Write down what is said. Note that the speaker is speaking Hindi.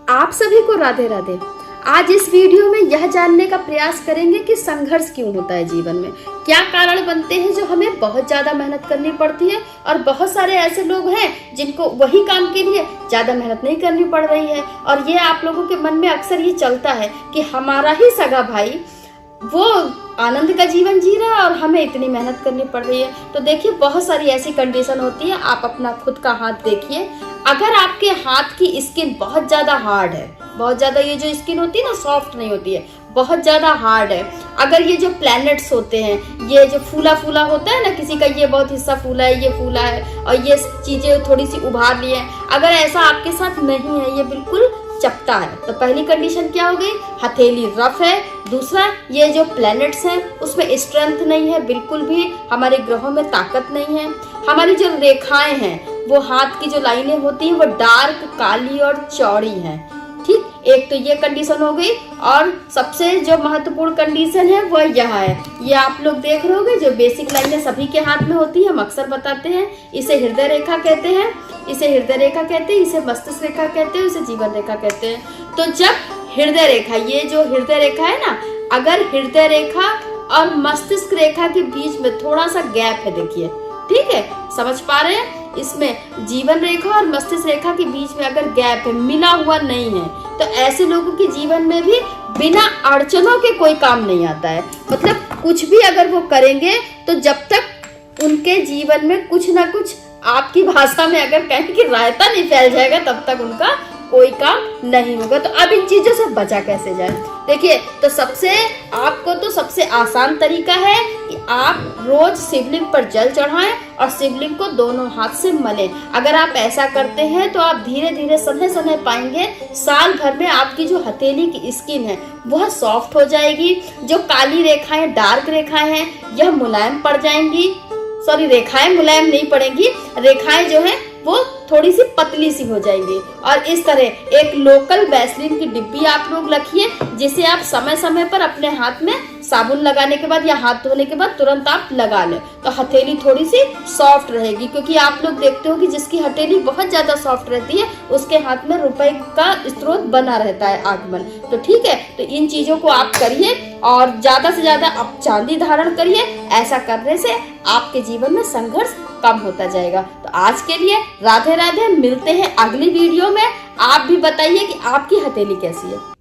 आप सभी को राधे राधे। आज इस वीडियो में यह जानने का प्रयास करेंगे कि संघर्ष क्यों होता है जीवन में, क्या कारण बनते हैं जो हमें बहुत ज्यादा मेहनत करनी पड़ती है और बहुत सारे ऐसे लोग हैं जिनको वही काम के लिए ज्यादा मेहनत नहीं करनी पड़ रही है। और ये आप लोगों के मन में अक्सर ये चलता है कि हमारा ही सगा भाई वो आनंद का जीवन जी रहा है और हमें इतनी मेहनत करनी पड़ रही है। तो देखिए, बहुत सारी ऐसी कंडीशन होती है। आप अपना खुद का हाथ देखिए, अगर आपके हाथ की स्किन बहुत ज्यादा हार्ड है, बहुत ज्यादा ये जो स्किन होती है ना सॉफ्ट नहीं होती है, बहुत ज्यादा हार्ड है, अगर ये जो प्लैनेट्स होते हैं, ये जो फूला फूला होता है ना, किसी का ये बहुत हिस्सा फूला है, ये फूला है और ये चीजें थोड़ी सी उभार ली है, अगर ऐसा आपके साथ नहीं है, ये बिल्कुल चपटा है, तो पहली कंडीशन क्या हो गई, हथेली रफ है। दूसरा, ये जो प्लैनेट्स हैं उसमें स्ट्रेंथ नहीं है, बिल्कुल भी हमारे ग्रहों में ताकत नहीं है। हमारी जो रेखाएं हैं, वो हाथ की जो लाइनें होती हैं वो डार्क काली और चौड़ी हैं। ठीक, एक तो ये कंडीशन हो गई। और सबसे जो महत्वपूर्ण कंडीशन है वो यह है, ये आप लोग देख रहे होंगे, जो बेसिक लाइनें सभी के हाथ में होती है, हम अक्सर बताते हैं, इसे हृदय रेखा कहते हैं, इसे हृदय रेखा कहते हैं, इसे मस्तिष्क रेखा कहते हैं, इसे जीवन रेखा कहते हैं। तो जब हृदय रेखा, ये जो हृदय रेखा है ना, अगर हृदय रेखा और मस्तिष्क रेखा के बीच में थोड़ा सा गैप है, देखिए, ठीक है, समझ पा रहे हैं, इसमें जीवन रेखा और मस्तिष्क रेखा के बीच में अगर गैप है, मिला हुआ नहीं है, तो ऐसे लोगों के जीवन में भी बिना अड़चनों के कोई काम नहीं आता है। मतलब कुछ भी अगर वो करेंगे तो जब तक उनके जीवन में कुछ ना कुछ, आपकी भाषा में अगर कहें कि रायता नहीं फैल जाएगा, तब तक उनका कोई काम नहीं होगा। तो अब इन चीजों से बचा कैसे जाए? देखिए, तो सबसे आसान तरीका है कि आप रोज शिवलिंग पर जल चढ़ाएं और शिवलिंग को दोनों हाथ से मलें। अगर आप ऐसा करते हैं तो आप धीरे धीरे समय पाएंगे, साल भर में आपकी जो हथेली की स्किन है वह सॉफ्ट हो जाएगी, जो काली रेखाएं, डार्क रेखाएं हैं, यह मुलायम पड़ जाएंगी। सॉरी, रेखाएं मुलायम नहीं पड़ेंगी, रेखाएं जो है वो थोड़ी सी पतली सी हो जाएंगी। और इस तरह एक लोकल वैसलीन की डिब्बी आप लोग रखिए, जिसे आप समय समय पर अपने हाथ में साबुन लगाने के बाद या हाथ धोने के बाद तुरंत आप लगा लें, तो हथेली थोड़ी सी सॉफ्ट रहेगी। क्योंकि आप लोग देखते हो कि जिसकी हथेली बहुत ज्यादा सॉफ्ट रहती है उसके हाथ में रुपए का स्रोत बना रहता है, आगमन। तो ठीक है, तो इन चीजों को आप करिए और ज्यादा से ज्यादा आप चांदी धारण करिए। ऐसा करने से आपके जीवन में संघर्ष कम होता जाएगा। तो आज के लिए राधे राधे, मिलते हैं अगली वीडियो में। आप भी बताइए कि आपकी हथेली कैसी है।